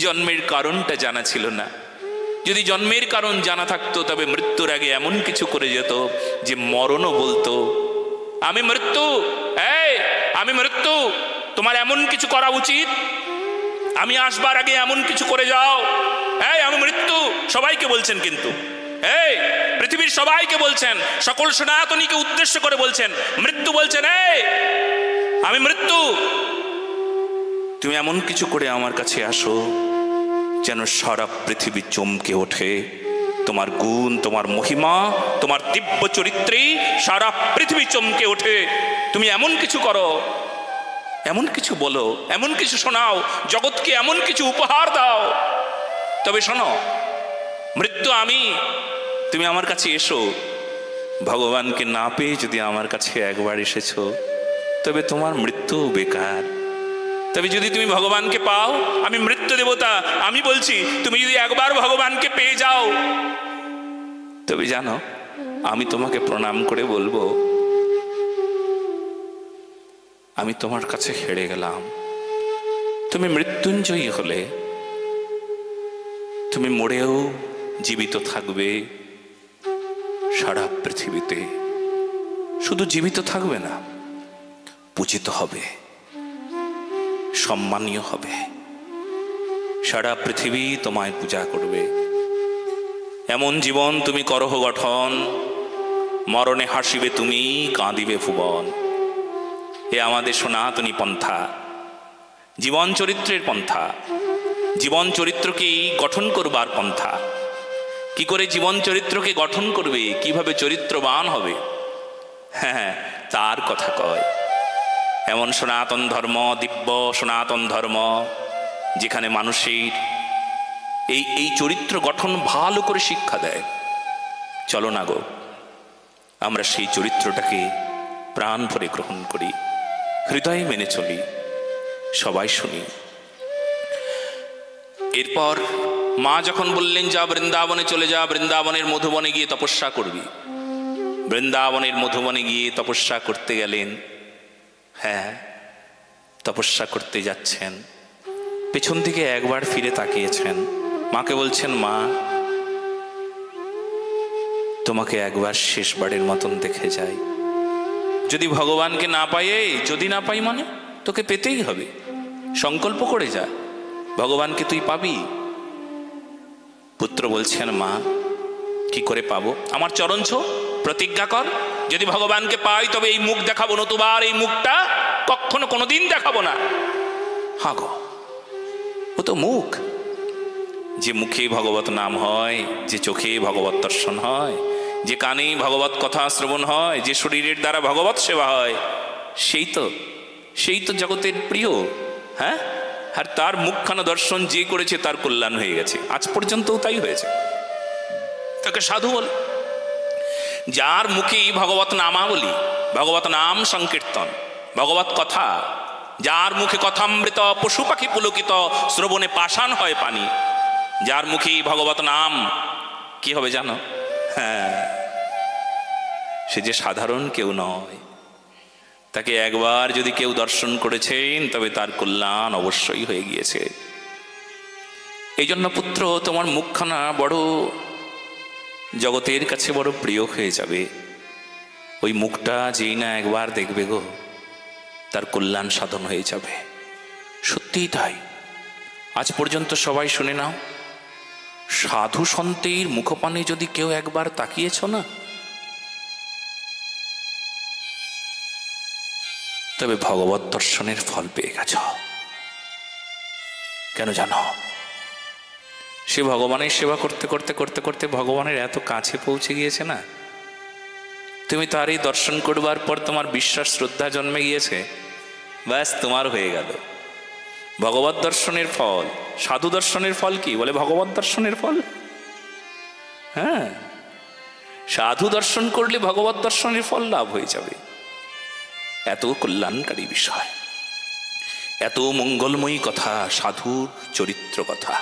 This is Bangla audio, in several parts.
জন্মের কারণটা জানা ছিল না। যদি জন্মের কারণ জানা থাকতো তবে মৃত্যুর আগে এমন কিছু করে যেত যে মরণও বলতো, আমি মৃত্যু, আমি মৃত্যু, তোমার এমন কিছু করা উচিত, আমি আসবার আগে এমন কিছু করে যাও। আমি মৃত্যু সবাইকে বলছেন, কিন্তু পৃথিবীর সবাইকে বলছেন, সকল সনাতনীকে উদ্দেশ্য করে বলছেন, মৃত্যু বলছেন, আমি মৃত্যু, তুমি এমন কিছু করে আমার কাছে আসো যেন সারা পৃথিবী চমকে ওঠে। তোমার গুণ, তোমার মহিমা, তোমার দিব্য চরিত্রে সারা পৃথিবী চমকে ওঠে। তুমি এমন কিছু করো, এমন কিছু বলো, এমন কিছু শোনাও, জগৎকে এমন কিছু উপহার দাও। তবে শোনো মৃত্যু, আমি, তুমি আমার কাছে এসো। ভগবানকে না পেয়ে যদি আমার কাছে একবার এসেছো তবে তোমার মৃত্যু বেকার। তবে যদি তুমি ভগবানকে পাও, আমি মৃত্যু দেবতা, আমি বলছি তুমি যদি একবার ভগবানকে পেয়ে যাও তবে জানো আমি তোমাকে প্রণাম করে বলবো, আমি তোমার কাছে হেরে গেলাম। তুমি মৃত্যুঞ্জয়ী হলে, তুমি মরেও জীবিত থাকবে সারা পৃথিবীতে। শুধু জীবিত থাকবে না, পূজিত হবে, সম্মানীয় হবে, সারা পৃথিবী তোমায় পূজা করবে। এমন জীবন তুমি করহ গঠন, মরণে হাসিবে তুমি, কাঁদিবে ভুবন। এ আমাদের সনাতনী পন্থা, জীবন চরিত্রের পন্থা, জীবন চরিত্রকেই গঠন করবার পন্থা। কি করে জীবন চরিত্রকে গঠন করবে, কিভাবে চরিত্রবান হবে, হ্যাঁ তার কথা কয়। এমন সনাতন ধর্ম, দিব্য সনাতন ধর্ম, যেখানে মানুষের এই চরিত্র গঠন ভালো করে শিক্ষা দেয়। চলো না গো, আমরা সেই চরিত্রটাকে প্রাণ ভরে গ্রহণ করি, হৃদয়ে মেনে চলি, সবাই শুনি। এরপর মা যখন বললেন যা বৃন্দাবনে চলে যা, বৃন্দাবনের মধুবনে গিয়ে তপস্যা করবি। বৃন্দাবনের মধুবনে গিয়ে তপস্যা করতে গেলেন। হ্যাঁ, তপস্যা করতে যাচ্ছেন, পেছন দিকে একবার ফিরে তাকিয়েছেন, মাকে বলছেন, মা তোমাকে একবার শেষবারের মতন দেখে যাই। যদি ভগবানকে না পাই, যদি না পাই মানে তোকে পেতেই হবে, সংকল্প করে যা, ভগবানকে তুই পাবি। পুত্র বলছেন, মা কি করে পাবো? আমার চরণ ছো, প্রতিজ্ঞা কর, যদি ভগবানকে পাই তবে এই মুখ দেখাবো, নতুবার এই মুখটা কখনো কোনোদিন দেখাবো না। হা গো, ও তো মুখ, যে মুখে ভগবত নাম হয়, যে চোখে ভগবত দর্শন হয়, যে কানে ভগবত কথা শ্রবণ হয়, যে শরীরের দ্বারা ভগবত সেবা হয়, সেই তো জগতের প্রিয়। হ্যাঁ, আর তার মুখখানা দর্শন যে করেছে তার কল্যাণ হয়ে গেছে, আজ পর্যন্তও তাই হয়েছে। তাকে সাধু বলে। যার মুখে ভগবত নামাবলী, ভগবত নাম সংকীর্তন, ভগবত কথা, যার মুখে কথামৃত, পশু পাখি পুলকিত, শ্রবণে পাষাণ হয় পানি, যার মুখে ভগবত নাম, কি হবে জানো? হ্যাঁ, সে যে সাধারণ কেউ নয়, তাকে একবার যদি কেউ দর্শন করেছেন তবে তার কল্যাণ অবশ্যই হয়ে গিয়েছে। এই জন্য পুত্র, তোমার মুখখানা বড় জগতের কাছে বড় প্রিয় হয়ে যাবে। ওই মুখটা যেই না একবার দেখবে গো, তার কল্যাণ সাধন হয়ে যাবে। সত্যিই তাই। আজ পর্যন্ত সবাই শুনে নাও, সাধু সন্তের মুখপানে যদি কেউ একবার তাকিয়েছ না, তবে ভগবত দর্শনের ফল পেয়ে গেছ। কেন জানো? সে ভগবানের সেবা করতে করতে করতে করতে ভগবানের এত কাছে পৌঁছে গিয়েছে না, তুমি তার এই দর্শন করবার পর তোমার বিশ্বাস শ্রদ্ধা জন্মে গিয়েছে, ব্যাস তোমার হয়ে গেল ভগবত দর্শনের ফল। সাধু দর্শনের ফল কি বলে? ভগবত দর্শনের ফল। হ্যাঁ, সাধু দর্শন করলে ভগবত দর্শনের ফল লাভ হয়ে যাবে। এত কল্যাণকারী বিষয়, এত মঙ্গলময়ী কথা, সাধুর চরিত্র কথা।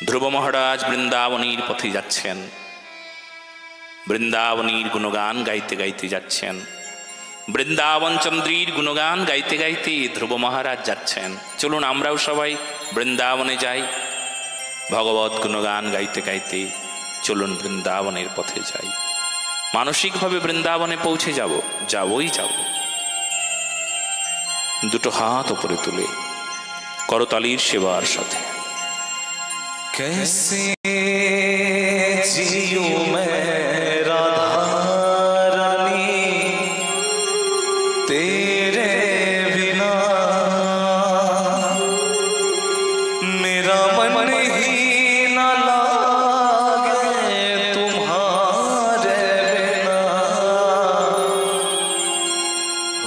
ধ্রুব মহারাজ বৃন্দাবনীর পথে যাচ্ছেন, বৃন্দাবনীর গুণগান গাইতে গাইতে যাচ্ছেন। বৃন্দাবন চন্দ্রীর গুণগান গাইতে গাইতে ধ্রুব মহারাজ যাচ্ছেন। চলুন আমরাও সবাই বৃন্দাবনে যাই, ভগবত গুণগান গাইতে গাইতে চলুন বৃন্দাবনের পথে যাই। মানসিকভাবে বৃন্দাবনে পৌঁছে যাবই যাব। দুটো হাত উপরে তুলে করতালির সেবার সাথে कैसे जियूं मैं राधा रानी तेरे बिना, मेरा मन ही न लागे तुम्हारे बिना।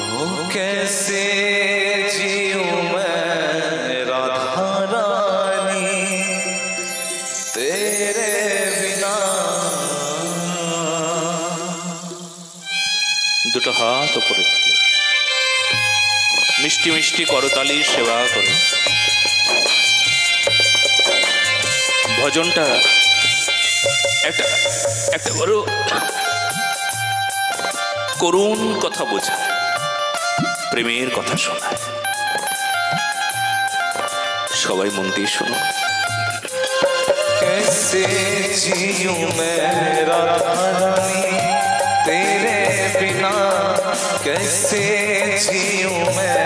हो कैसे जियूं मैं राधा रानी तेरे बिना। দুটো হাত উপরে তুলে মিষ্টি মিষ্টি করতালির সেবা করে ভজনটা একটা বড় করুণ কথা বোঝায়, প্রেমের কথা শোনায়। সবাই মন দিয়ে শোনো। कैसे जियूं मैं राधा रानी तेरे बिना, कैसे जियूं मैं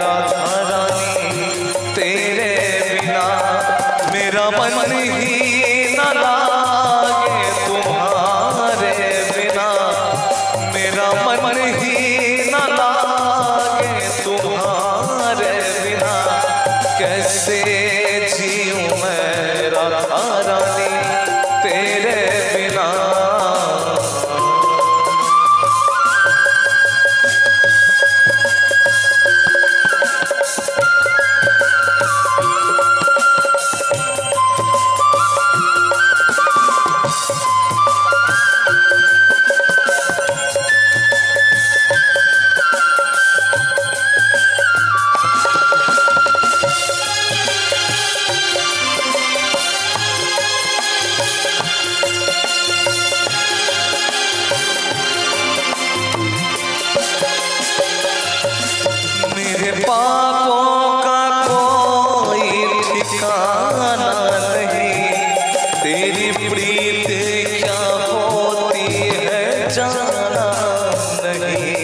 राधा रानी तेरे बिना। मेरा मन ही न लागे तुम्हारे बिना, मेरा मन ही न लागे तुम्हारे बिना। कैसे जियूं मैं राधा रानी तेरे बिना। मेरे पापों का कोई ठिकाना नहीं, तेरी प्रीत क्या होती है जाना नहीं।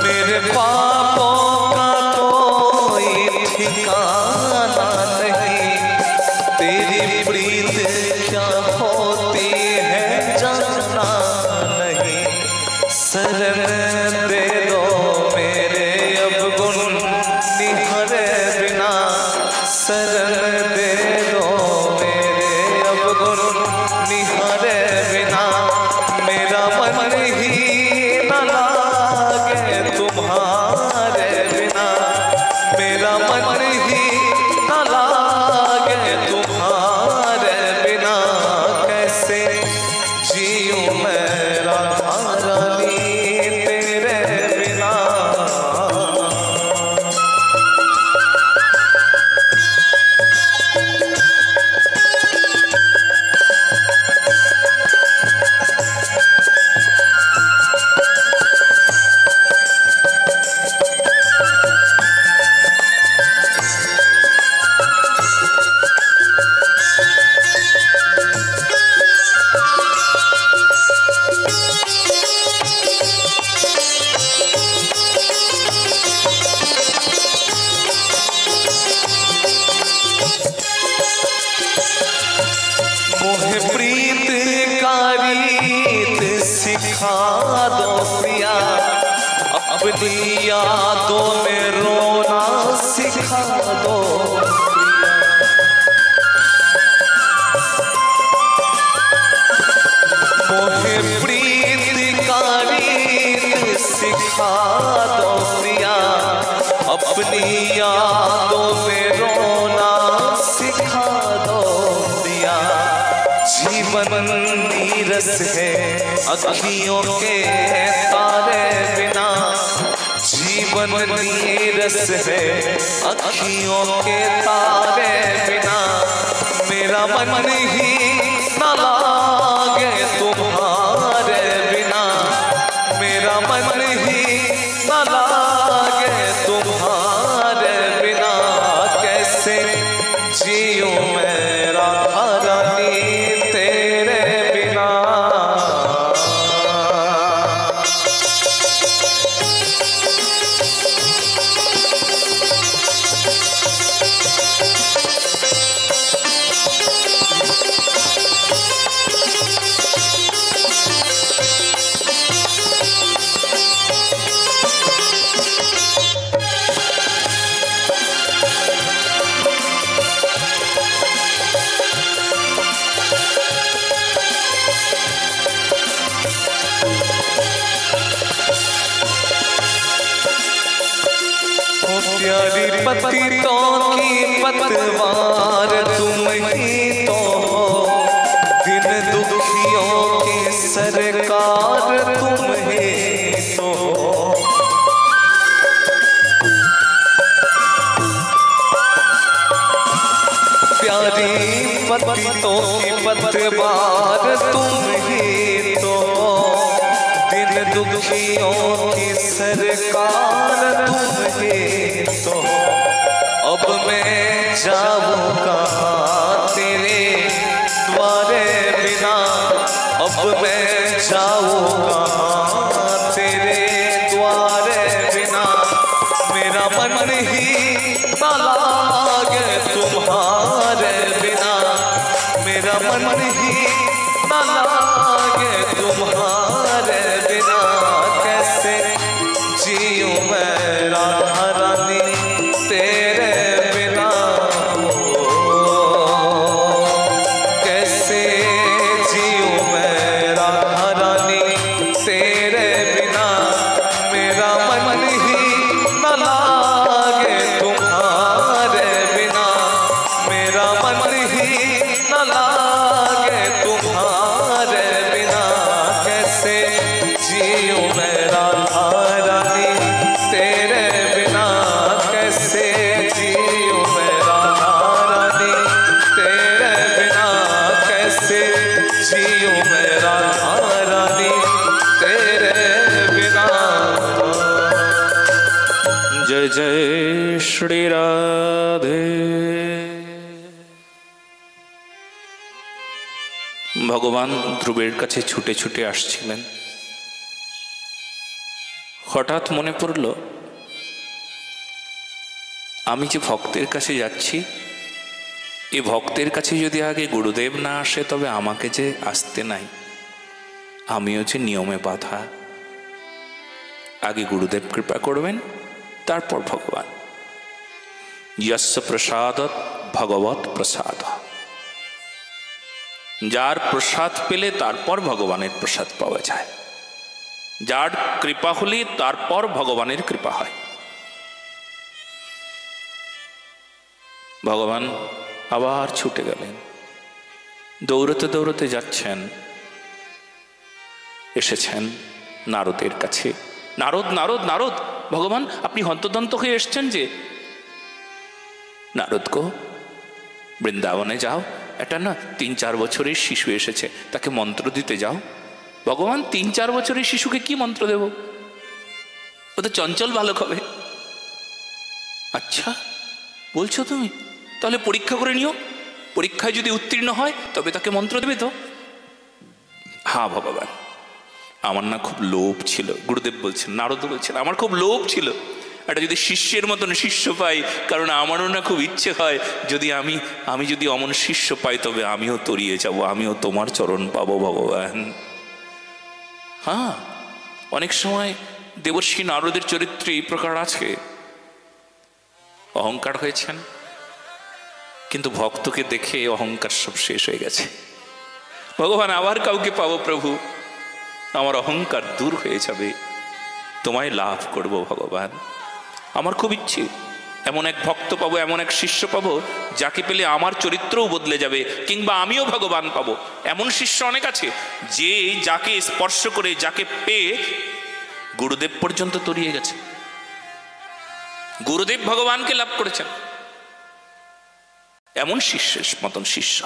मेरे पापों का कोई ठिकाना नहीं, तेरी प्रीत क्या होती है जाना नहीं। शरण दे दो मेरे अब गुण निहरे बिना, शरण दे दो मेरे अब गुण निहरे बिना। मेरा मन ही न लागे तुम्हारे बिना, मेरा मन ही न लागे तुम्हारे बिना। कैसे जियूं मैं राधा रानी तेरे बिना। मोहे प्रीत का रीत सिखा दो प्रिया, अपनी यादों में रोना सिखा दो प्रिया। मोहे प्रीत का रीत सिखा दो प्रिया, अपनी यादों में रोना सिखा दो प्रिया। जीवन नीरस है अखियों के तारे बिना, जीवन नीरस है अखियों के तारे बिना। मेरा मन ही मेरा मन ही न लागे तुम्हारे बिना, कैसे जियूं मैं राधा रानी तेरे बिना। प्यारी पतितों की पतवार तुम ही तो हो, दिन दुखियों की सरकार तुम ही तो हो। प्यारी पतितों की पतवार तुम ही तो हो, दिन दुखियों की सरकार तुम ही तो। अब मैं जाऊं कहाँ तेरे द्वारे बिना, अब मैं जाऊं कहाँ तेरे द्वारे बिना। मेरा मन ही न लागे तुम्हारे बिना, मेरा मन ही न लागे तुम्हारे बिना। कैसे जियूं मैं राधा रानी तेरे बिना, कैसे जियूं मैं राधा रानी तेरे बिना। मेरा मन ही न लागे तुम्हारे बिना, मेरा मन ही न लागे तुम्हारे बिना। कैसे जियूं मैं राधा रानी तेरे बिना, कैसे जियूं मैं राधा रानी तेरे बिना, कैसे जियूं मैं राधा रानी तेरे बिना। जय जय श्री राधे। ভগবান ধ্রুবের কাছে ছুটে ছুটে আসছিলেন। হঠাৎ মনে পড়ল, আমি যে ভক্তের কাছে যাচ্ছি, এই ভক্তের কাছে যদি আগে গুরুদেব না আসে তবে আমাকে যে আসতে নাই। আমিও যে নিয়মে বাঁধা, আগে গুরুদেব কৃপা করবেন, তারপর ভগবান। যস্য প্রসাদৎ ভগবৎ প্রসাদ। যার প্রসাদ পেলে তারপর ভগবানের প্রসাদ পাওয়া যায়, যার কৃপা হলে তারপর ভগবানের কৃপা হয়। ভগবান আবার ছুটে গেলেন, দৌড়তে দৌড়তে যাচ্ছেন। এসেছেন নারদের কাছে। নারদ নারদ নারদ, ভগবান আপনি হন্তদন্ত হয়ে এসছেন যে। নারদ গো, বৃন্দাবনে যাও, এটা না 3-4 বছরের শিশু এসেছে, তাকে মন্ত্র দিতে যাও। ভগবান 3-4 বছরের শিশুকে কি মন্ত্র দেব? ও তো চঞ্চল বালক হবে। আচ্ছা বলছো তুমি, তাহলে পরীক্ষা করে নিও, পরীক্ষায় যদি উত্তীর্ণ হয় তবে তাকে মন্ত্র দেবে তো? হ্যাঁ ভগবান, আমার না খুব লোভ ছিল। গুরুদেব বলছেন, নারদ বলছেন, আমার খুব লোভ ছিল, এটা যদি শিষ্যের মতন শিষ্য পাই, কারণ আমারও না খুব ইচ্ছে হয় যদি আমি যদি অমন শিষ্য পাই তবে আমিও তরিয়ে যাব, আমিও তোমার চরণ পাবো ভগবান। হ্যাঁ, অনেক সময় দেবর্ষি নারদের চরিত্রে এই প্রকার আছে, অহংকার হয়েছেন, কিন্তু ভক্তকে দেখে অহংকার সব শেষ হয়ে গেছে। ভগবান আবার কাউকে পাবো প্রভু, আমার অহংকার দূর হয়ে যাবে, তোমায় লাভ করব ভগবান। আমার খুব ইচ্ছে এমন এক ভক্ত পাবো, এমন এক শিষ্য পাবো যাকে পেলে আমার চরিত্রও বদলে যাবে, কিংবা আমিও ভগবান পাবো। এমন শিষ্য অনেক আছে যে যাকে স্পর্শ করে, যাকে পেয়ে গুরুদেব পর্যন্ত তরিয়ে গেছে, গুরুদেব ভগবানকে লাভ করেছেন। এমন শিষ্যের মতন শিষ্য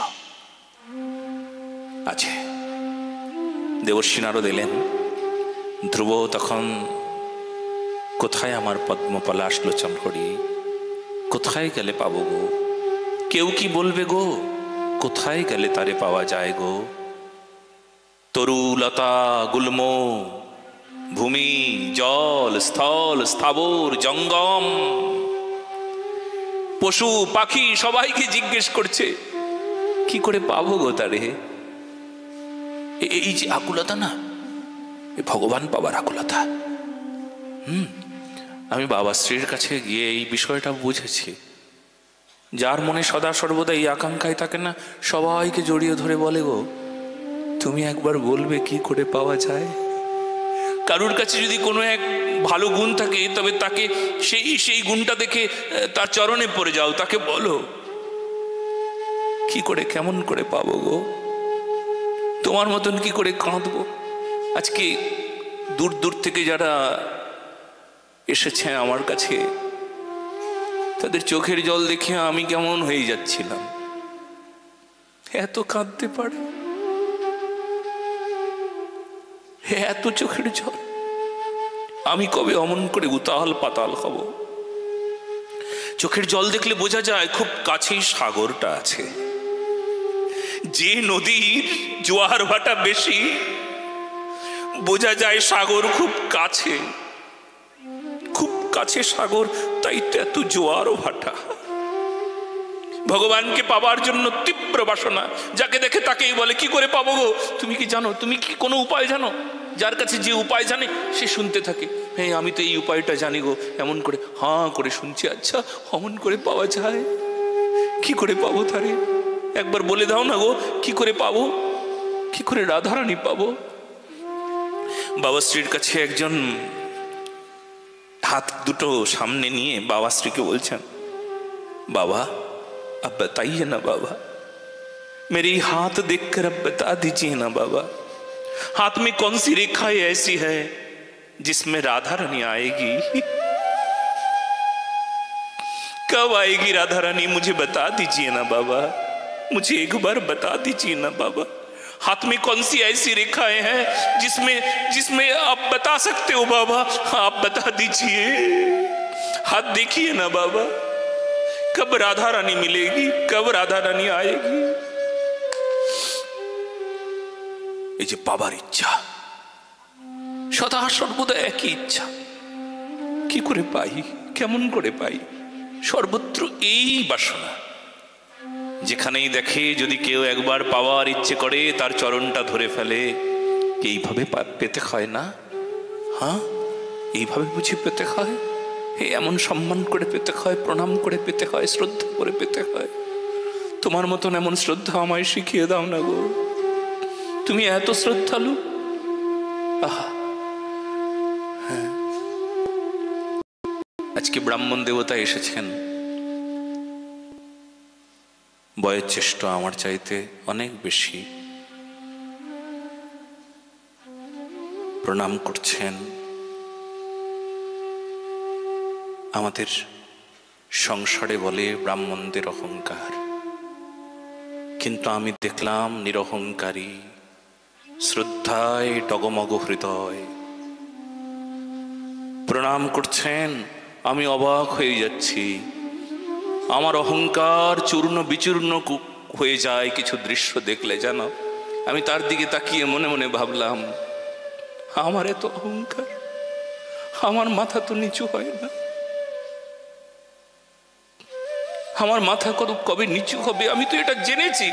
আছে। দেবর্ষি নারদ এলেন, ধ্রুব তখন, কোথায় আমার পদ্মপলাশ লোচন হরি, কোথায় গেলে পাবো গো? কেউ কি বলবে গো, কোথায় গেলে তারে পাওয়া যায় গো? তরু লতা গুল্ম, ভূমি জল স্থল স্থাবর জঙ্গম, পশু পাখি সবাইকে জিজ্ঞেস করছে কি করে পাবো গো তারে? এই যে আকুলতা না, এ ভগবান পাবার আকুলতা। আমি বাবা শ্রীর কাছে গিয়ে এই বিষয়টা বুঝেছি। যার মনে সদা সর্বদা এই আকাঙ্ক্ষায় থাকে না, সবাইকে জড়িয়ে ধরে বলে গো তুমি একবার বলবে কি করে পাওয়া যায়? কারুর কাছে যদি কোনো এক ভালো গুণ থাকে, তবে তাকে সেই গুণটা দেখে তার চরণে পড়ে যাও, তাকে বলো কি করে, কেমন করে পাবো গো? তোমার মতন কি করে কাঁদবো? আজকে দূর দূর থেকে যারা এসেছে আমার কাছে, তাদের চোখের জল দেখে আমি কেমন হয়ে যাচ্ছিলাম। এত কাঁদতে পারে, এত চোখের জল। আমি কবে অমন করে উতাল পাতাল হব? চোখের জল দেখলে বোঝা যায় খুব কাছেই সাগরটা আছে। যে নদীর জোয়ার ভাটা বেশি, বোঝা যায় সাগর খুব কাছে, খুব কাছে সাগর, তাই তো এত জোয়ার ভাটা। ভগবানকে পাবার জন্য তীব্র বাসনা, যাকে দেখে তাকেই বলে কি করে পাবো গো? তুমি কি জানো? তুমি কি কোনো উপায় জানো? যার কাছে যে উপায় জানে সে শুনতে থাকে, হ্যাঁ আমি তো এই উপায়টা জানি গো, এমন করে হাঁ করে শুনছি। আচ্ছা অমন করে পাওয়া যায়? কি করে পাবো তারে? একবার বলে দাও না গো, কি করে পাবো? কি করে রাধারানী পাবো? বাবা শ্রীর কাছে একজন হাত দুটো সামনে নিয়ে বাবা শ্রীকে বলছেন, बाबा अब बताइए ना बाबा, मेरे हाथ देखकर अब बता दीजिए ना बाबा, हाथ में कौन सी रेखा ऐसी है जिसमें राधा रानी आएगी? कब आएगी राधा रानी? मुझे बता दीजिए ना बाबा, मुझे एक बार बता दीजिए ना बाबा। हाथ में कौन सी ऐसी रेखाएं हैं जिसमें आप बता सकते हो बाबा? आप बता दीजिए, हाथ देखिए ना बाबा, कब राधा रानी मिलेगी, कब राधा रानी आएगी? এই যে বাবার ইচ্ছা, সদা সর্বদা একই ইচ্ছা, কি করে পাই, কেমন করে পাই? সর্বত্র এই বাসনা। যেখানেই দেখে যদি কেউ একবার পাওয়ার ইচ্ছে করে, তার চরণটা ধরে ফেলে। এইভাবে পেতে হয় না? হ্যাঁ, এইভাবে বুঝি পেতে হয়? এমন সম্মান করে পেতে হয়, প্রণাম করে পেতে হয়, শ্রদ্ধা করে পেতে হয়। তোমার মতন এমন শ্রদ্ধা আমায় শিখিয়ে দাও না গো, তুমি এত শ্রদ্ধালু। আহা, হ্যাঁ, আজকে ব্রাহ্মণ দেবতা এসেছেন, বয়োজ্যেষ্ঠ, আমার চাইতে অনেক বেশি, প্রণাম করছেন। আমাদের সংসারে বলে ব্রাহ্মণদের অহংকার, কিন্তু আমি দেখলাম নিরহংকারী, শ্রদ্ধায় ডগমগ হৃদয়, প্রণাম করছেন। আমি অবাক হয়ে যাচ্ছি, আমার অহংকার চূর্ণ বিচূর্ণ হয়ে যায় কিছু দৃশ্য দেখলে, জানো। আমি তার দিকে তাকিয়ে মনে মনে ভাবলাম, আমার এত অহংকার, আমার মাথা তো নিচু হয় না, আমার মাথা কবে নিচু হবে? আমি তো এটা জেনেছি,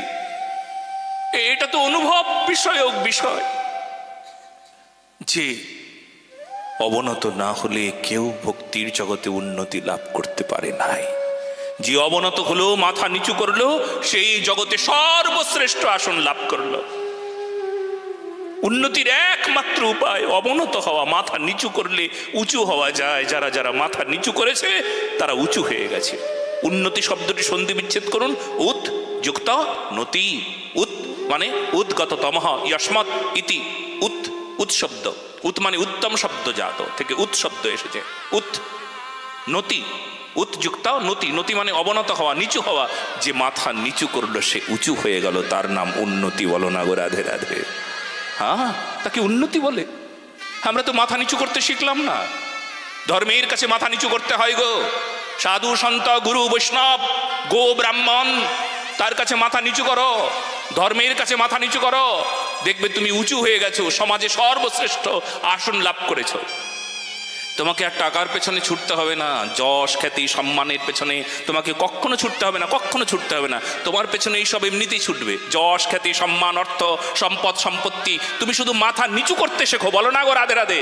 এটা তো অনুভব বিষয়ক বিষয়, যে অবনত না হলে কেউ ভক্তির জগতে উন্নতি লাভ করতে পারে নাই। যে অবনত হলো, মাথা নিচু করলো, সেই জগতে সর্বশ্রেষ্ঠ আসন লাভ করলো। উন্নতির একমাত্র উপায় অবনত হওয়া। মাথা নিচু করলে উঁচু হওয়া যায়। যারা যারা মাথা নিচু করেছে তারা উঁচু হয়ে গেছে। উন্নতি শব্দটি সন্ধি বিচ্ছেদ করুন, উৎ যুক্ত নতি। উৎ মানে উদ্গত তমহ যস্মাৎ ইতি। উৎ উৎ শব্দ, উৎ মানে উত্তম শব্দ জাত থেকে উৎ শব্দ এসেছে। উৎ নতি, উৎ যুক্ত নতি। নতি মানে অবনত হওয়া, নিচু হওয়া। যে মাথা নিচু করলো সে উঁচু হয়ে গেল, তার নাম উন্নতি। বলো না গো রাধে রাধে। হ্যাঁ, তাকে উন্নতি বলে। আমরা তো মাথা নিচু করতে শিখলাম না। ধর্মের কাছে মাথা নিচু করতে হয় গো। সাধু সন্ত গুরু বৈষ্ণব গো ব্রাহ্মণ তার কাছে মাথা নিচু করো, ধর্মের কাছে মাথা নিচু করো, দেখবে তুমি উঁচু হয়ে গেছো, সমাজে সর্বশ্রেষ্ঠ আসন লাভ করেছো। তোমাকে আর টাকার পেছনে ছুটতে হবে না, যশ খ্যাতি সম্মানের পেছনে তোমাকে কখনো ছুটতে হবে না, কখনো ছুটতে হবে না। তোমার পেছনে এইসব এমনিতেই ছুটবে, যশ খ্যাতি সম্মান অর্থ সম্পদ সম্পত্তি। তুমি শুধু মাথা নিচু করতে শেখো। বলো না গো রাধে রাধে।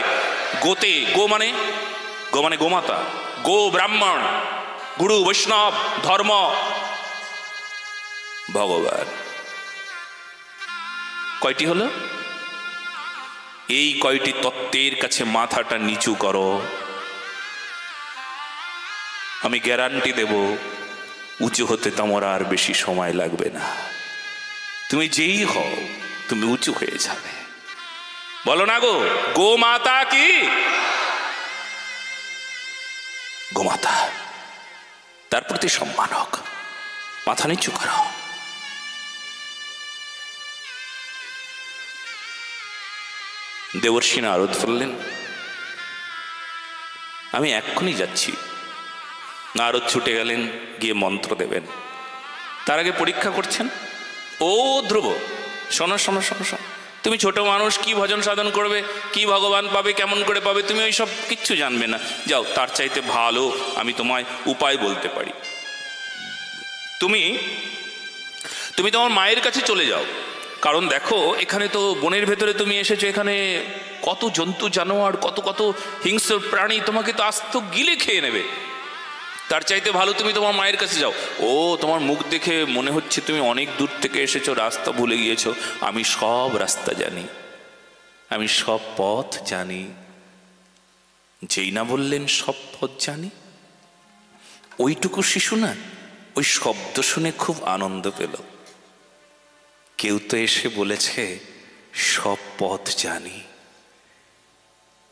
গোতে গো মানে গোমাতা, গো ব্রাহ্মণ, গুরু বৈষ্ণব, ধর্ম, ভগবান। কয়টি হলো? এই কয়টি তত্ত্বের কাছে মাথাটা নিচু করো। আমি গ্যারান্টি দেব উঁচু হতে তোমার আর বেশি সময় লাগবে না। তুমি যেই হও তুমি উঁচু হয়ে যাবে। বলো না গো গোমাতা কি? গোমাতা, তার প্রতি সম্মান হোক, মাথা নিচু করো। দেবর্ষি নারদ বললেন, আমি এক্ষুনি যাচ্ছি। নারদ ছুটে গেলেন, গিয়ে মন্ত্র দেবেন। তার আগে পরীক্ষা করছেন। ও ধ্রুব, শোনো শোনো শোনো শোনো, তুমি ছোট মানুষ, কি ভজন সাধন করবে, কি ভগবান পাবে, কেমন করে পাবে, তুমি ওই সব কিচ্ছু জানবে না। যাও, তার চাইতে ভালো আমি তোমায় উপায় বলতে পারি। তুমি তোমার মায়ের কাছে চলে যাও। কারণ দেখো, এখানে তো বনের ভেতরে তুমি এসেছো, এখানে কত জন্তু জানোয়ার, কত কত হিংস্র প্রাণী, তোমাকে তো আস্ত গিলে খেয়ে নেবে। তার চাইতে ভালো তুমি তোমার মায়ের কাছে যাও। ও, তোমার মুখ দেখে মনে হচ্ছে তুমি অনেক দূর থেকে এসেছো, রাস্তা ভুলে গিয়েছো। আমি সব রাস্তা জানি, আমি সব পথ জানি। যেই না বললেন সব পথ জানি, ওইটুকু শিশু না ওই শব্দ শুনে খুব আনন্দ পেল। কেউ তো এসে বলেছে সব পথ জানি।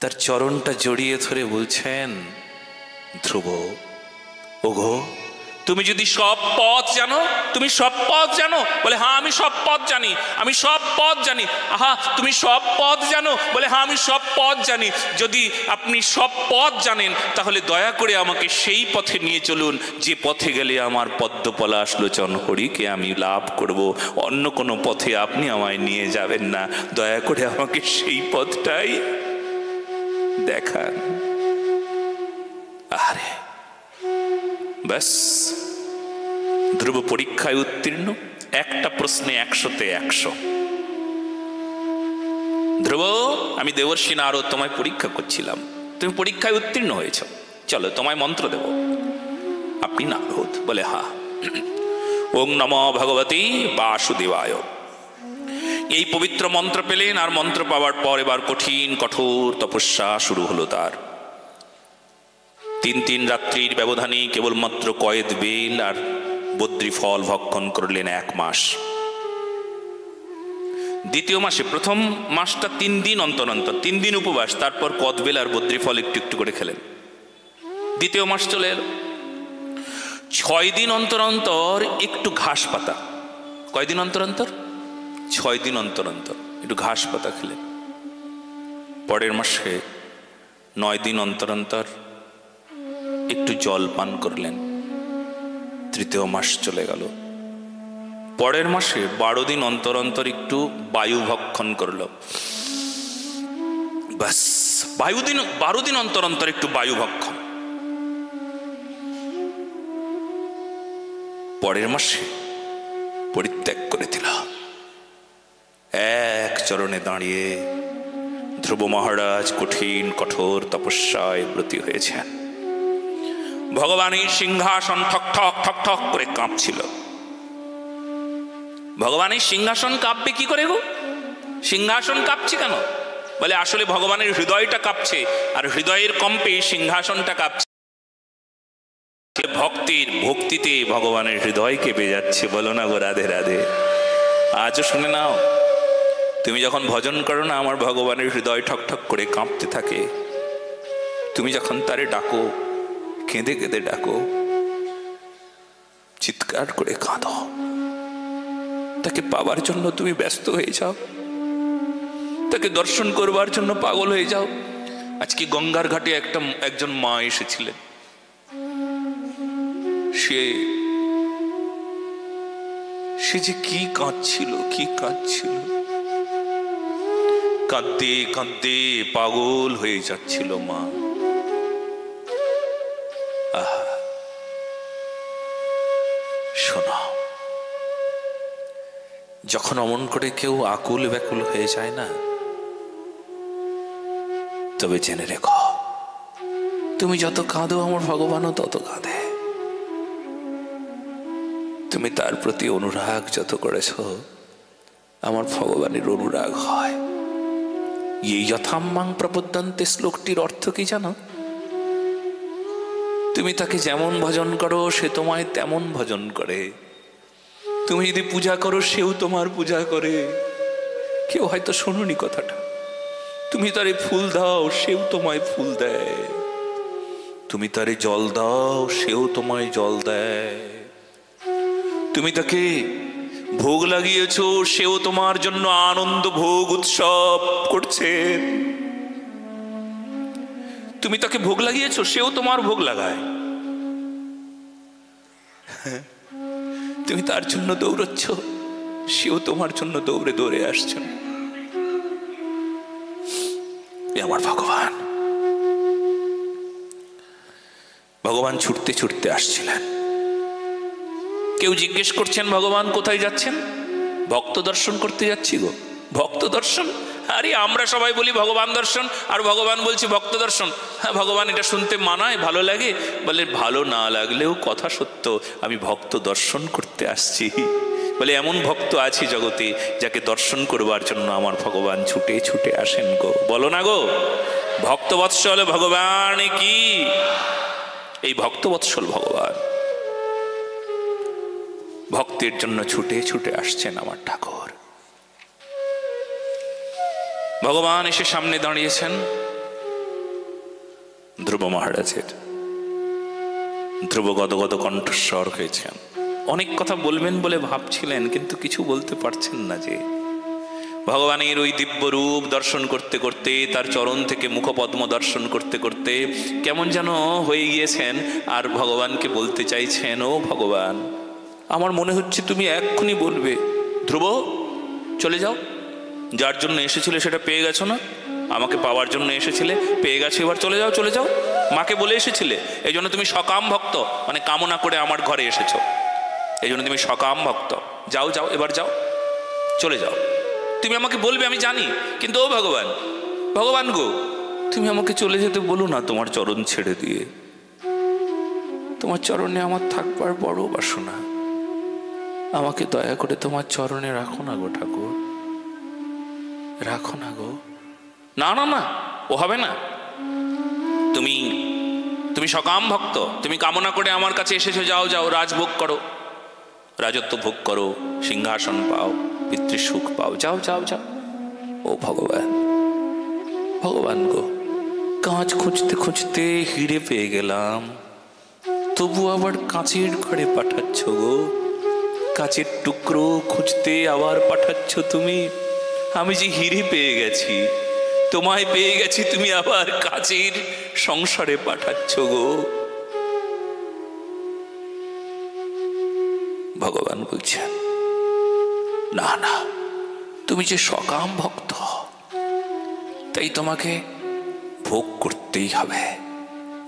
তার চরণটা জড়িয়ে ধরে বলছেন, ধ্রুব ওগো, তুমি যদি সব পথ জানো, তুমি সব পথ জানো? বলে হ্যাঁ, আমি সব পথ জানি, আমি সব পথ জানি। আহা, তুমি সব পথ জানো? বলে হ্যাঁ, আমি সব পথ জানি। যদি আপনি সব পথ জানেন, তাহলে দয়া করে আমাকে সেই পথে নিয়ে চলুন যে পথে গেলে আমার পদ্মপলাশ লোচন হরিকে আমি লাভ করব। অন্য কোনো পথে আপনি আমায় নিয়ে যাবেন না, দয়া করে আমাকে সেই পথটাই দেখান। আরে ব্যাস, ধ্রুব পরীক্ষায় উত্তীর্ণ। একটা প্রশ্নে 100-তে 100। ধ্রুব, আমি দেবর্ষি নারদ তোমায় পরীক্ষা করছিলাম, তুমি পরীক্ষায় উত্তীর্ণ হয়েছ, চলো তোমায় মন্ত্র দেব। আপনি নারদ? বলে হ্যাঁ। ওং নমো ভগবতী বাসুদেবায়। এই পবিত্র মন্ত্র পেলেন, আর মন্ত্র পাওয়ার পর এবার কঠিন কঠোর তপস্যা শুরু হলো তার। 3 রাত্রির ব্যবধানে কেবলমাত্র কয়েদ বেল আর বদ্রী ফল ভক্ষণ করলেন 1 মাস। দ্বিতীয় মাসে, প্রথম মাসটা 3 দিন অন্তর অন্তর, 3 দিন উপবাস, তারপর কদবেল আর বদ্রী ফল একটু একটু করে খেলেন। দ্বিতীয় মাস চলে এলো, 6 দিন অন্তর অন্তর একটু ঘাস পাতা। কয়দিন অন্তর অন্তর? 6 দিন অন্তর অন্তর একটু ঘাস পাতা খেলেন। পরের মাসে 9 দিন অন্তর অন্তর একটু জল পান করলেন। তৃতীয় মাস চলে গেল। পরের মাসে 12 দিন অন্তর অন্তর একটু বায়ু ভক্ষণ করল। বাস, 12 দিন অন্তর অন্তর একটু বায়ু ভক্ষণ। পরের মাসে পরিত্যাগ করে দিল। এক চরণে দাঁড়িয়ে ধ্রুব মহারাজ কঠিন কঠোর তপস্যায় ব্রতী হয়েছেন। ভগবানের সিংহাসন ঠক ঠক ঠক ঠক করে কাঁপছিল। ভগবানের সিংহাসন কাঁপবে কি করে গো? সিংহাসন কাঁপছে কেন? বলে আসলে ভগবানের হৃদয়টা কাঁপছে, আর হৃদয়ের কম্পে সিংহাসনটা কাঁপছে। ভক্তিতে ভগবানের হৃদয় কেঁপে যাচ্ছে। বলো না গো রাধে রাধে। আজও শুনে নাও, তুমি যখন ভজন করো না, আমার ভগবানের হৃদয় ঠক ঠক করে কাঁপতে থাকে। তুমি যখন তারে ডাকো, কেঁদে কেঁদে ডাকো, চিৎকার করে কাঁদো, তাকে পাবার জন্য তুমি ব্যস্ত হয়ে যাও, তাকে দর্শন করবার জন্য পাগল হয়ে যাও। আজকে গঙ্গার ঘাটে একজন মা এসেছিলেন। সে যে কি কাঁদছিল, কি কাঁদছিল, কাঁদতে কাঁদতে পাগল হয়ে যাচ্ছিল মা। শোনো, যখন অমন করে কেউ আকুল ব্যাকুল হয়ে যায় না, তবে জেনে রেখো, তুমি যত কাঁদো আমার ভগবানও তত কাঁদে। তুমি তার প্রতি অনুরাগ যত করেছ, আমার ভগবানের অনুরাগ হয়। এই যথাম্মাং প্রপদ্যন্তে শ্লোকটির অর্থ কি জানো? তুমি তাকে যেমন ভজন করো সে তোমায় তেমন ভজন করে। তুমি যদি পূজা করো সেও তোমার পূজা করে। কেউ হয়তো শোনোনি কথাটা। তুমি তারে ফুল দাও সেও তোমায় ফুল দেয়, তুমি তারে জল দাও সেও তোমায় জল দেয়, তুমি তাকে ভোগ লাগিয়েছো সেও তোমার জন্য আনন্দ ভোগ উৎসব করছে। তুমি তাকে ভোগ লাগিয়েছো সেও তোমার ভোগ লাগায়। তুমি তার জন্য দৌড়চ্ছ সেও তোমার জন্য দৌড়ে দৌড়ে আসছেন। আমার ভগবান, ভগবান ছুটতে ছুটতে আসছিলেন। কেউ জিজ্ঞেস করছেন ভগবান কোথায় যাচ্ছেন? ভক্ত দর্শন করতে যাচ্ছি গো। ভক্ত দর্শন? আরে আমরা সবাই বলি ভগবান দর্শন, আর ভগবান বলছি ভক্ত দর্শন। হ্যাঁ, ভগবান এটা শুনতে মানায়, ভালো লাগে? বলে ভালো না লাগলেও কথা সত্য, আমি ভক্ত দর্শন করতে আসছি। বলে এমন ভক্ত আছে জগতে যাকে দর্শন করবার জন্য আমার ভগবান ছুটে ছুটে আসেন গো। বলো না গো, ভক্তবৎসল ভগবান কি? এই ভক্তবৎসল ভগবান ভক্তের জন্য ছুটে ছুটে আসছেন আমার ঠাকুর। ভগবান এসে সামনে দাঁড়িয়েছেন ধ্রুব মহারাজের। ধ্রুব গদগদ কণ্ঠস্বর হয়েছেন। অনেক কথা বলবেন বলে ভাবছিলেন, কিন্তু কিছু বলতে পারছেন না। যে ভগবানের ওই দিব্য রূপ দর্শন করতে করতে, তার চরণ থেকে মুখপদ্ম দর্শন করতে করতে কেমন যেন হয়ে গিয়েছেন। আর ভগবানকে বলতে চাইছেন, ও ভগবান, আমার মনে হচ্ছে তুমি এক্ষুনি বলবে ধ্রুব চলে যাও। যার জন্য এসেছিলে সেটা পেয়ে গেছো না? আমাকে পাওয়ার জন্য এসেছিলে, পেয়ে গেছো, এবার চলে যাও চলে যাও। মাকে বলে এসেছিলে, এই জন্য তুমি সকাম ভক্ত, মানে কামনা করে আমার ঘরে এসেছো, এই জন্য তুমি সকাম ভক্ত। যাও যাও, এবার যাও, চলে যাও। তুমি আমাকে বলবে আমি জানি, কিন্তু ও ভগবান, ভগবান গো, তুমি আমাকে চলে যেতে বলো না তোমার চরণ ছেড়ে দিয়ে। তোমার চরণে আমার থাকবার বড় বাসনা, আমাকে দয়া করে তোমার চরণে রাখো না গো ঠাকুর, রাখো না গো। না না না, ও হবে না। তুমি তুমি সকাম ভক্ত, তুমি কামনা করে আমার কাছে এসেছো, যাও যাও, রাজভোগ করো, রাজত্ব ভোগ করো, সিংহাসন পাও, পিতৃসুখ পাও, যাও যাও যাও। ও ভগবান, ভগবান গো, কাঁচ খুঁজতে খুঁজতে হিরে পেয়ে গেলাম, তবু আবার কাঁচের ঘরে পাঠাচ্ছ গো। কাঁচের টুকরো খুঁজতে আবার পাঠাচ্ছ তুমি। আমি যে হিরে পেয়ে গেছি, তোমায় পেয়ে গেছি, তুমি আবার কাঁচের সংসারে পাঠাচ্ছ গো। ভগবান বলছেন, না না, তুমি যে সকাম ভক্ত, তাই তোমাকে ভোগ করতেই হবে।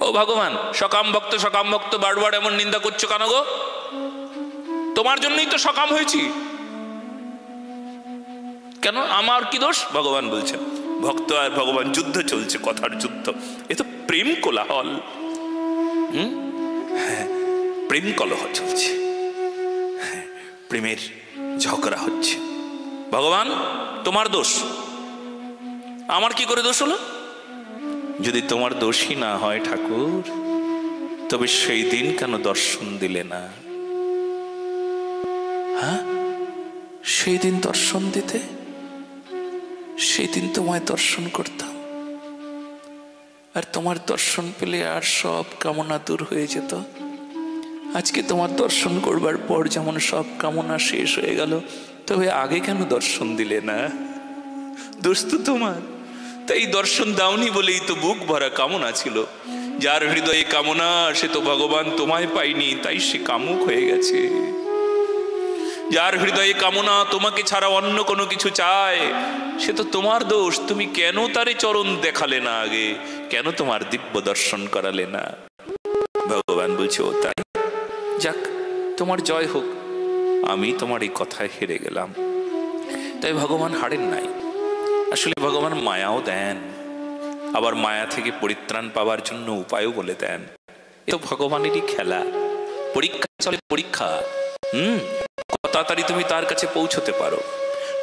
ও ভগবান, সকাম ভক্ত সকাম ভক্ত বারবার এমন নিন্দা করছো কেন গো? তোমার জন্যই তো সকাম হয়েছি, কেন আমার কি দোষ? ভগবান বলছেন, ভক্ত আর ভগবান যুদ্ধ চলছে, কথার যুদ্ধ। এ তো প্রেম কোলাহল, হ্যাঁ, প্রেম কলহ চলছে, প্রেমের ঝগড়া হচ্ছে। ভগবান, তোমার দোষ, আমার কি করে দোষ হলো? যদি তোমার দোষই না হয় ঠাকুর, তবে সেই দিন কেন দর্শন দিলে না? হ্যাঁ, সেই দিন দর্শন দিতে, সেই দিন তোমায় দর্শন করতাম, আর তোমার দর্শন পেলে আর সব কামনা দূর হয়ে যেত। আজকে তোমার দর্শন করবার পর যেমন সব কামনা শেষ হয়ে গেল, তবে আগে কেন দর্শন দিলে না? দোষ তো তোমার। তাই দর্শন দাওনি বলেই তো বুক ভরা কামনা ছিল। যার হৃদয়ে কামনা সে তো ভগবান তোমায় পায়নি, তাই সে কামুক হয়ে গেছে। যার হৃদয়ে কামনা তোমাকে ছাড়া অন্য কোনো কিছু চায়, সে তো তোমার দোষ। তুমি কেন তারে চরণ দেখালে না আগে, কেন তোমার দিব্য দর্শন করালে না? ভগবান বলছে ও তাই, যাক তোমার জয় হোক, আমি তোমার এই কথায় হেরে গেলাম। তাই ভগবান হারেন নাই। আসলে ভগবান মায়াও দেন, আবার মায়া থেকে পরিত্রাণ পাওয়ার জন্য উপায়ও বলে দেন। এ তো ভগবানেরই খেলা। পরীক্ষা চলে, পরীক্ষা। কত তাড়াতাড়ি তুমি তার কাছে পৌঁছতে পারো।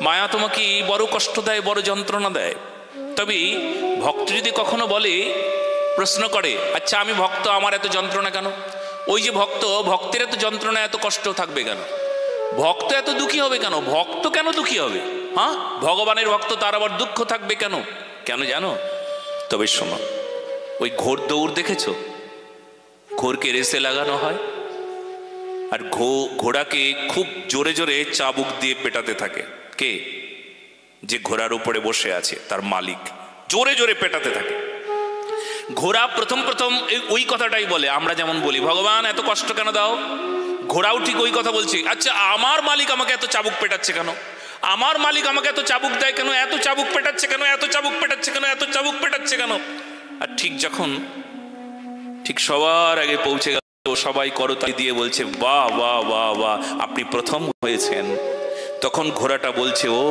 মায়া তোমাকে বড় কষ্ট দেয়, বড় যন্ত্রণা দেয়। তবে ভক্ত যদি কখনো বলে, প্রশ্ন করে, আচ্ছা আমি ভক্ত, আমার এত যন্ত্রণা কেন? ওই যে ভক্ত, ভক্তের এত যন্ত্রণা এত কষ্ট থাকবে কেন? ভক্ত এত দুঃখী হবে কেন? ভক্ত কেন দুঃখী হবে? হ্যাঁ, ভগবানের ভক্ত, তার আবার দুঃখ থাকবে কেন? কেন জানো? তবে শোনো, ওই ঘোড় দৌড় দেখেছো? ঘোড়কে রেসে লাগানো হয়, আর ঘোড়াকে খুব জোরে জোরে চাবুক দিয়ে পেটাতে থাকে। কে? যে ঘোড়ার উপরে বসে আছে তার মালিক জোরে জোরে পেটাতে থাকে। ঘোড়া প্রথম প্রথম ওই কথাটাই বলে, আমরা যেমন বলি ভগবান এত কষ্ট কেন দাও, ঘোড়াও ঠিক ওই কথা বলছে। আচ্ছা আমার মালিক আমাকে এত চাবুক পেটাচ্ছে কেন? আমার মালিক আমাকে এত চাবুক দেয় কেন? এত চাবুক পেটাচ্ছে কেন? এত চাবুক পেটাচ্ছে কেন? এত চাবুক পেটাচ্ছে কেন? আর ঠিক যখন ঠিক সবার আগে পৌঁছে গেল, সবাই করতালি দিয়ে বলছে বাহ বাহ বাহ বাহ, আপনি প্রথম হয়েছেন। তখন ঘোড়াটা বলছে, ও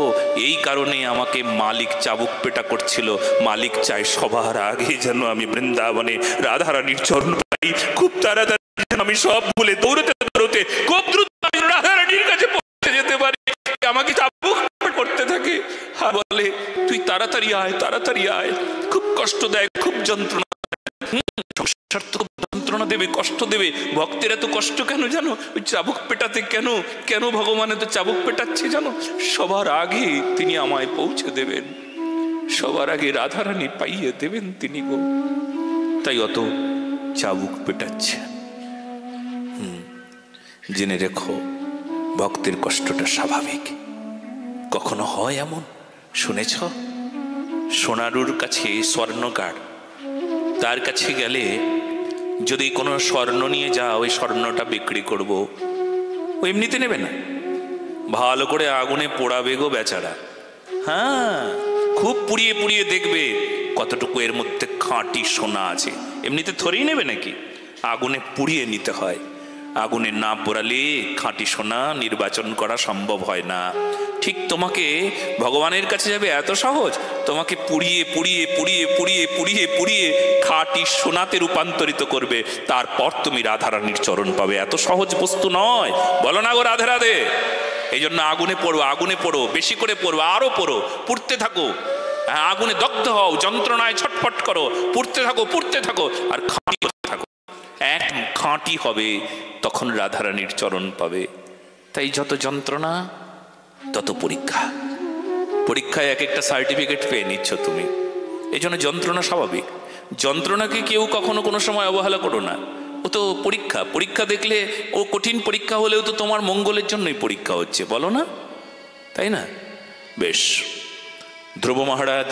এই কারণে আমাকে মালিক চাবুক পেটা করছিল। মালিক চাই সবার আগে যেন আমি বৃন্দাবনে রাধারানীর চরণ পাই। খুব তাড়াতাড়ি আমি সব ভুলে দৌড়তে দৌড়তে খুব দ্রুত আমি রাধারানীর কাছে পৌঁছে যেতে পারি। আমাকে চাবুক করতে থাকে আর বলে তুই তাড়াতাড়ি আয়, তাড়াতাড়ি আয়। খুব কষ্ট দেয়, খুব যন্ত্রণা, সংসার তো যন্ত্রণা দেবে, কষ্ট দেবে। ভক্তের এত কষ্ট কেন জানো? ওই চাবুক পেটাতে কেন? কেন ভগবান এত চাবুক পেটাচ্ছে জানো? সবার আগে তিনি আমায় পৌঁছে দেবেন, সবার আগে রাধারানী পাইয়ে দেবেন তিনি গো। তাই অত চাবুক পেটাচ্ছে। জেনে রেখো, ভক্তের কষ্টটা স্বাভাবিক। কখনো হয় এমন শুনেছ? সোনারুর কাছে স্বর্ণকার, তার কাছে গেলে যদি কোনো স্বর্ণ নিয়ে যাও, ওই স্বর্ণটা বিক্রি করব, ও এমনিতে নেবে না, ভালো করে আগুনে পোড়াবে গো বেচারা। হ্যাঁ, খুব পুড়িয়ে পুড়িয়ে দেখবে কতটুকু এর মধ্যে খাঁটি সোনা আছে। এমনিতে থরেই নেবে নাকি? আগুনে পুড়িয়ে নিতে হয়। আগুনে না পোড়ালে খাঁটি সোনা নির্বাচন করা সম্ভব হয় না। ঠিক তোমাকে ভগবানের কাছে যাবে এত সহজ? তোমাকে পুড়িয়ে পুড়িয়ে পুড়িয়ে পুড়িয়ে পুড়িয়ে পুড়িয়ে খাঁটি সোনাতে রূপান্তরিত করবে, তারপর তুমি রাধারানীর চরণ পাবে। এত সহজ বস্তু নয়। বলো না গো রাধে রাধে। এই জন্য আগুনে পড়ো, আগুনে পড়ো, বেশি করে পড়ো, আরো পড়ো, পুড়তে থাকো। আগুনে দগ্ধ হও, যন্ত্রণায় ছটফট করো, পুড়তে থাকো, পুড়তে থাকো, আর খাঁটি থাকো। এক খাঁটি হবে, তখন রাধারানীর চরণ পাবে। তাই যত যন্ত্রণা তত পরীক্ষা। পরীক্ষায় এক একটা সার্টিফিকেট পেয়ে নিচ্ছ তুমি। এই জন্য যন্ত্রণা স্বাভাবিক। যন্ত্রণাকে কেউ কখনো কোনো সময় অবহেলা করো না। ও তো পরীক্ষা। পরীক্ষা দেখলে ও কঠিন পরীক্ষা হলেও তো তোমার মঙ্গলের জন্যই পরীক্ষা হচ্ছে, বলো না? তাই না? বেশ, ধ্রুব মহারাজ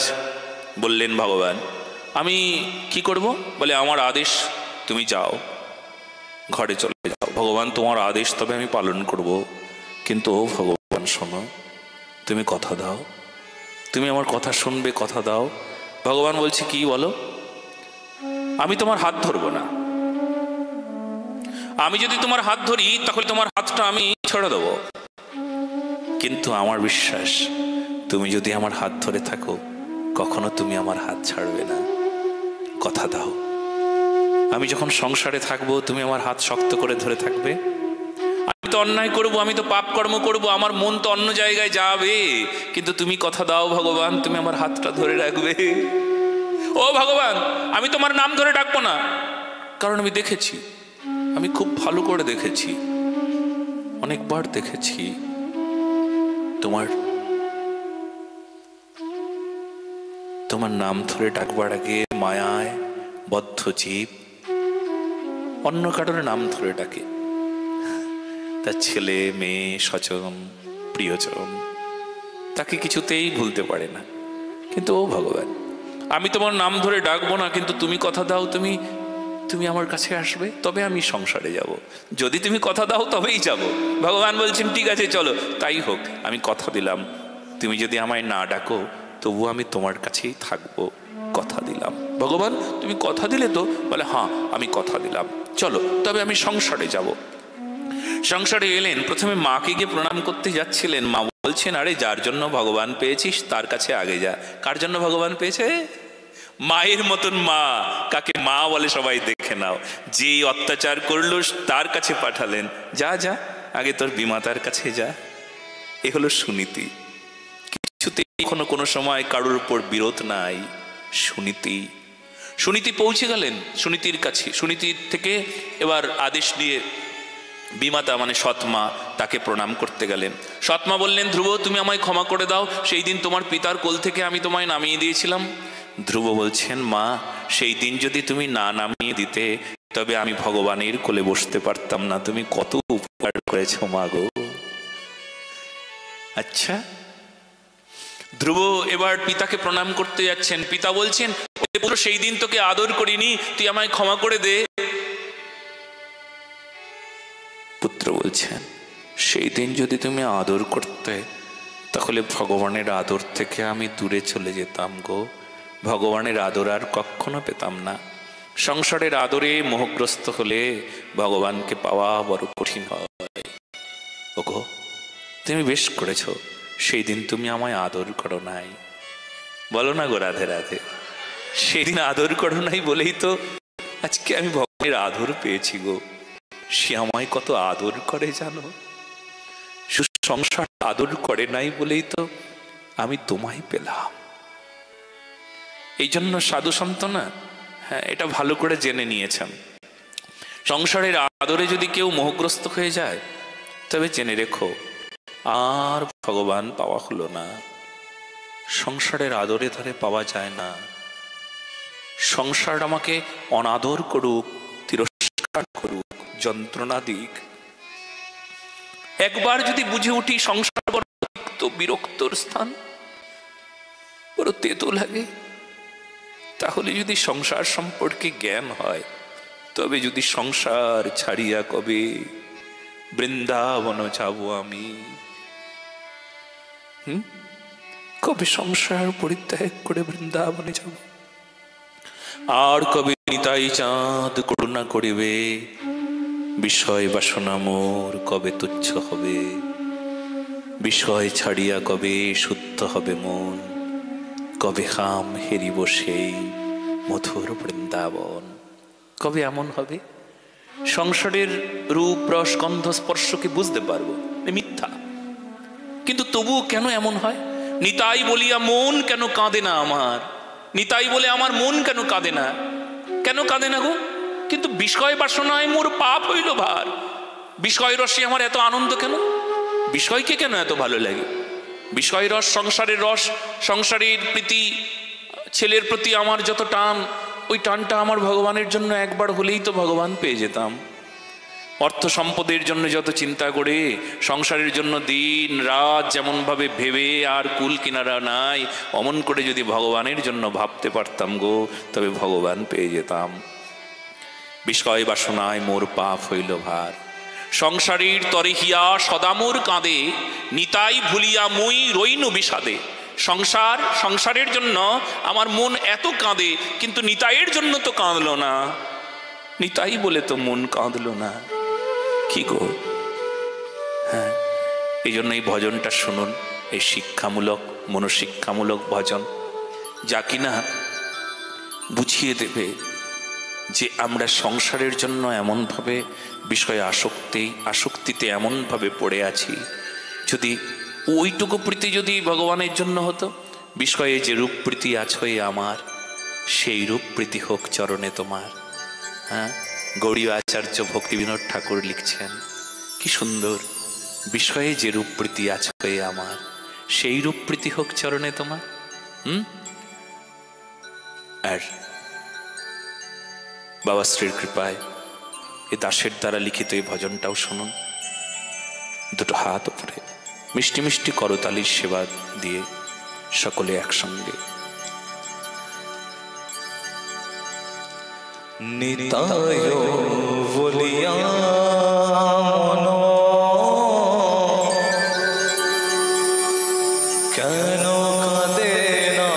বললেন ভগবান আমি কি করব? বলে আমার আদেশ, তুমি যাও, ঘরে চলে যাও। ভগবান তোমার আদেশ তবে আমি পালন করব, কিন্তু ও ভগবান শোনো, তুমি কথা দাও, তুমি আমার কথা শুনবে, কথা দাও। ভগবান বলছে কি বলো? আমি তোমার হাত ধরবো না। আমি যদি তোমার হাত ধরি তাহলে তোমার হাতটা আমি ছেড়ে দেবো, কিন্তু আমার বিশ্বাস তুমি যদি আমার হাত ধরে থাকো কখনো তুমি আমার হাত ছাড়বে না। কথা দাও, আমি যখন সংসারে থাকবো তুমি আমার হাত শক্ত করে ধরে থাকবে। আমি তো অন্যায় করবো, আমি তো পাপ কর্ম করবো, আমার মন তো অন্য জায়গায় যাবে, কিন্তু তুমি কথা দাও ভগবান, তুমি আমার হাতটা ধরে রাখবে। ও ভগবান, আমি তোমার নাম ধরে ডাকবো না, কারণ আমি দেখেছি, আমি খুব ভালো করে দেখেছি, অনেকবার দেখেছি তোমার নাম ধরে ডাকবার আগে মায়ায় বদ্ধ জীব অন্য কারোর নাম ধরে ডাকে। তার ছেলে, মেয়ে, স্বজন, প্রিয়জন তাকে কিছুতেই ভুলতে পারে না। কিন্তু ও ভগবান, আমি তোমার নাম ধরে ডাকবো না, কিন্তু তুমি কথা দাও তুমি তুমি আমার কাছে আসবে, তবে আমি সংসারে যাব। যদি তুমি কথা দাও তবেই যাব। ভগবান বলছেন ঠিক আছে চলো, তাই হোক, আমি কথা দিলাম, তুমি যদি আমায় না ডাকো তবু আমি তোমার কাছেই থাকবো, কথা দিলাম। ভগবান তুমি কথা দিলে তো? বলে হ্যাঁ আমি কথা দিলাম, চলো তবে আমি সংসারে যাব। সংসারে এলেন, প্রথমে মাকে গিয়ে প্রণাম করতে যাচ্ছিলেন। মা বলছেন আরে যার জন্য ভগবান পেয়েছিস তার কাছে আগে যা। কার জন্য ভগবান পেয়েছে? মায়ের মতন মা, কাকে মা বলে সবাই দেখে নাও, যে অত্যাচার করলো তার কাছে পাঠালেন, যা যা আগে তোর বিমাতার কাছে যা। এ হলো সুনীতি। কিছুতে এখনো কোনো সময় কারোর উপর বিরোধ নাই, সুনীতি। সুনীতি পৌঁছে গেলেন সুনীতির কাছে। সুনীতির থেকে এবার আদেশ দিয়ে বিমাতা মানে সৎমা তাকে প্রণাম করতে গেলেন। সৎমা বললেন ধ্রুব তুমি আমায় ক্ষমা করে দাও, সেই দিন তোমার পিতার কোল থেকে আমি তোমায় নামিয়ে দিয়েছিলাম। ধ্রুব বলছেন মা সেই দিন যদি তুমি না নামিয়ে দিতে তবে আমি ভগবানের কোলে বসতে পারতাম না, তুমি কত উপকার করেছো মা গো। আচ্ছা, ধ্রুব এবার পিতাকে প্রণাম করতে যাচ্ছেন। পিতা বলছেন সেই দিন তোকে আদর করিনি, তুই আমায় ক্ষমা করে দে। পুত্র বলছেন সেই দিন যদি তুমি আদর করতে তাহলে ভগবানের আদর থেকে আমি দূরে চলে যেতাম গো, ভগবানের আদর আর কখনো পেতাম না। সংসারের আদরে মোহগ্রস্ত হলে ভগবানকে পাওয়া বড় কঠিন হয়। ওগো তুমি বেশ করেছো, সেই দিন তুমি আমায় আদর করো নাই। বলো না গো রাধে রাধে। সেদিন আদর করো নাই বলেই তো আজকে আমি ভগবানের আদর পেয়েছি গো। সে আমায় কত আদর করে জানো, সংসার আদর করে নাই বলেই তো আমি তোমায় পেলাম। এই জন্য সাধু সন্ত না, হ্যাঁ এটা ভালো করে জেনে নিয়েছেন, সংসারের আদরে যদি কেউ মোহগ্রস্ত হয়ে যায় তবে জেনে রেখো আর ভগবান পাওয়া হলো না। সংসারের আদরে ধরে পাওয়া যায় না। সংসার আমাকে অনাদর করুক, তিরস্কার করুক, যন্ত্রণা দিক, একবার যদি বুঝে উঠি সংসার বড় বিরক্তর স্থান, বড় তেতো লাগে, তাহলে যদি সংসার সম্পর্কে জ্ঞান হয় তবে যদি সংসার ছাড়িয়া কবে বৃন্দাবন যাব আমি, কবে সংসার পরিত্যাগ করে বৃন্দাবনে যাব, আর কবে নিতাই চাঁদ করুণা করিবে, বিষয় বাসনা মোর কবে তুচ্ছ হবে, বিষয় ছাড়িয়া কবে শুদ্ধ হবে মন, কবে খাম হেরিব সেই মধুর বৃন্দাবন। কবে এমন হবে সংসারের রূপ রস গন্ধ স্পর্শকে বুঝতে পারবো মিথ্যা, কিন্তু তবুও কেন এমন হয়? নিতাই বলিয়া মন কেন কাঁদে না আমার, নিতাই বলে আমার মন কেন কাঁদে না? কেন কাঁদে না গো? কিন্তু বিষয় বাসনায় মোর পাপ হইল ভার। বিষয় রসে আমার এত আনন্দ কেন? বিষয়কে কেন এত ভালো লাগে? বিষয় রস, সংসারের রস, সংসারের প্রীতি, ছেলের প্রতি আমার যত টান, ওই টানটা আমার ভগবানের জন্য একবার হলেই তো ভগবান পেয়ে যেতাম। অর্থ সম্পদের জন্য যত চিন্তা করে, সংসারের জন্য দিন রাত যেমন ভাবে ভেবে আর কুল কিনারা নাই, অমন করে যদি ভগবানের জন্য ভাবতে পারতাম গো, তবে ভগবান পেয়ে যেতাম। বিষয় বাসনায় মোর পাপ হইল ভার, সংসারের তরে হিয়া সদামোর কাঁদে, নিতাই ভুলিয়া মুই রইনু বিষাদে। সংসার, সংসারের জন্য আমার মন এত কাঁদে, কিন্তু নিতাইয়ের জন্য তো কাঁদলো না, নিতাই বলে তো মন কাঁদলো না। কি গো? হ্যাঁ, এই জন্য এই ভজনটা শুনুন, এই শিক্ষামূলক মনোশিক্ষামূলক ভজন, যা কিনা বুঝিয়ে দেবে যে আমরা সংসারের জন্য এমনভাবে বিষয়ে আসক্তিতে এমনভাবে পড়ে আছি। যদি ওইটুকু প্রীতি যদি ভগবানের জন্য হতো, বিষয়ে যে রূপ প্রীতি আছে আমার, সেই রূপ প্রীতি হোক চরণে তোমার। হ্যাঁ, গৌড়ীয় আচার্য ভক্তিবিনোদ ঠাকুর লিখছেন কি সুন্দর, বিষয়ে যে রূপ প্রীতি আছে আমার, সেই রূপ প্রীতি হোক চরণে তোমার। আর বাবা শ্রীর কৃপায় এই দাসের দ্বারা লিখিত এই ভজনটাও শুনুন। দুটো হাত উপরে মিষ্টি মিষ্টি করতালির সেবা দিয়ে সকলে একসঙ্গে নিতায় বলিয়া মন কেন কাঁদে না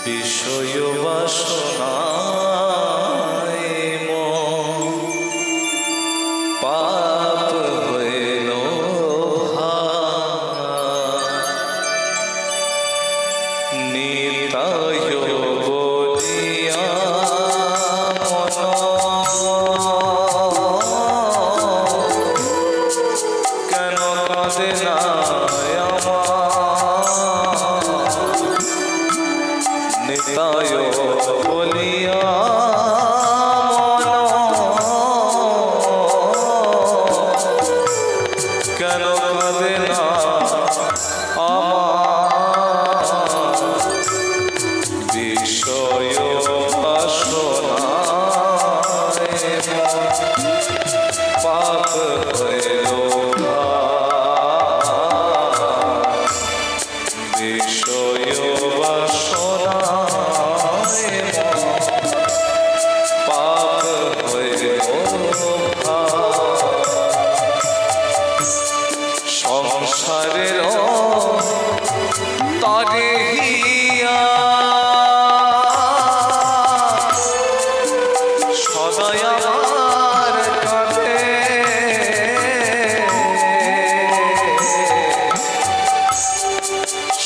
বিষয় বাসনায় মন পাপ হইল নিতায় বলিয়া মন কেন কাঁদে না নিতায় বলিয়া কেন কাঁদে না বিষয় বাসনায় পাপ হইল বিষয় বাসনায় পাপ হইল সংসারের তারে হিয়া সদাই আমার কাঁধে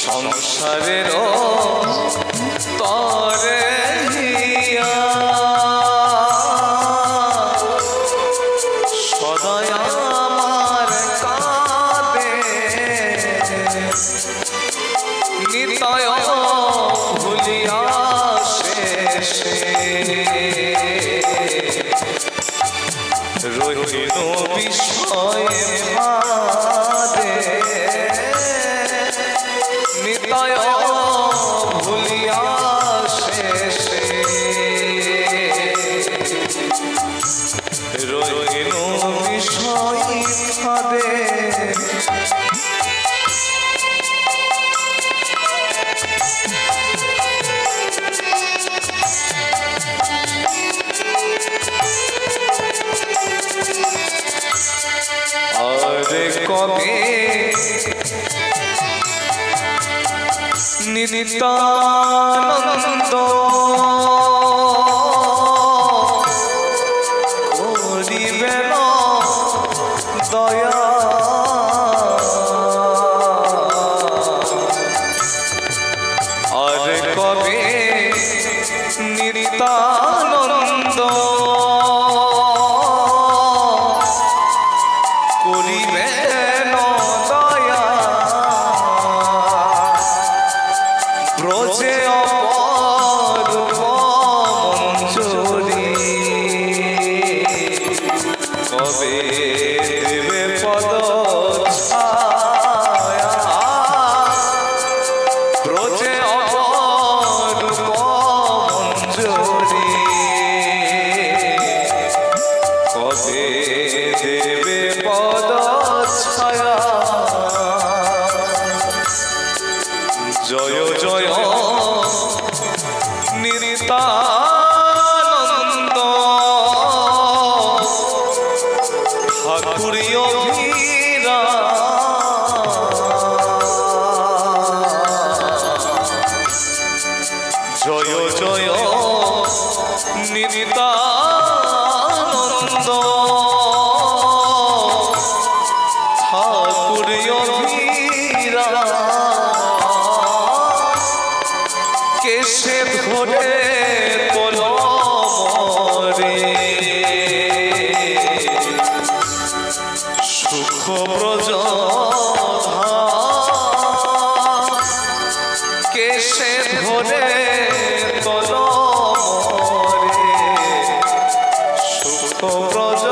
সংসারের তারে হিয়া সদাই আমার কাঁধে নিতায় ভুলিয়া শেষে রহিল বিষয়ে মাদে নিতায় ভুলিয়া শেষে রহিল বিষয় মাদে আরে কবে নিতানন্দ করিবেন দয়া আরে কবে নিতানন্দ করিবেন দয়া ব্রজে অপরূপ মঞ্জুরি কবে দেবে পদ ছায়া ব্রজে অপরূপ মঞ্জুরি কবে দেবে পদ ছায়া জয় জয় নিতানন্দ ঠাকুরীয় ভীরা জয় জয় নিতানন্দ ঠাকুরীয় ভীরা কেশে ধরে কলমরে সুখ ব্রজ কেশে ধরে কলমরে সুখ ব্রজ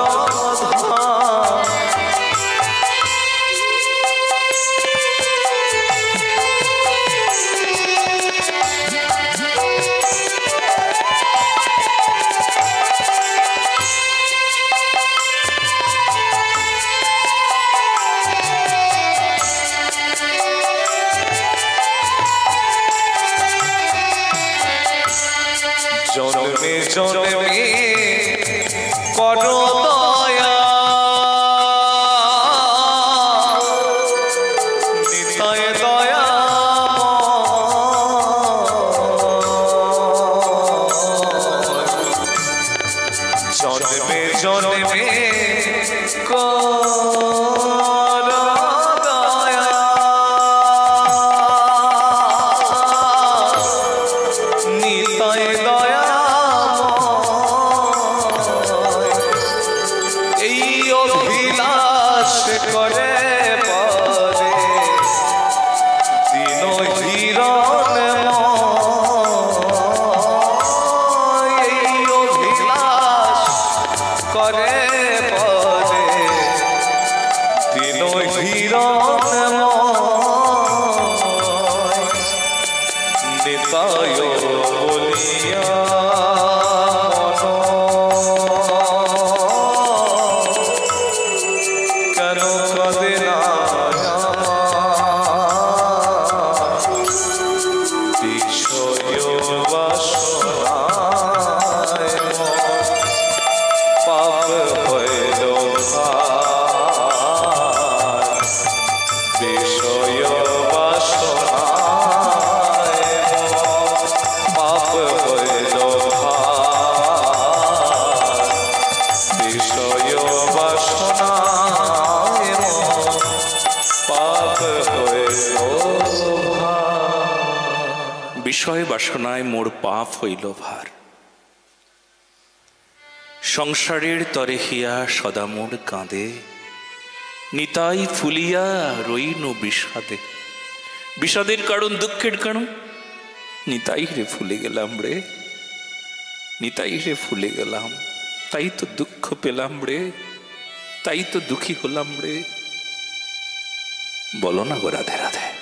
জন্মে জন্মে করো দয়া নিতাই দয়া জন্মে জন্মে করো দয়া নিতাই দয়া এই অভিলাষ করে পরে দিন হিরণ এই অভিলাষ করে পরে দিন হিরণ নিতায় বলিয়া কেন কদে না বিষয় বাসনায় পাপ হইল বিষয় বাসনায় পাপ হইল বিষয় বাসনায় পাপ হইল বিষয় বাসনায় মোর পাপ হইল ভার সংসারের তরে হিয়া সদা মোর কাঁদে নিতাই ফুলিয়া রইন বিষাদে বিষাদের কারণ দুঃখের কারণ নিতাই রে ফুলে গেলাম রে নিতাই রে ফুলে গেলাম তাই তো দুঃখ পেলাম রে তাই তো দুঃখী হলাম রে বলো না গো রাধে রাধে।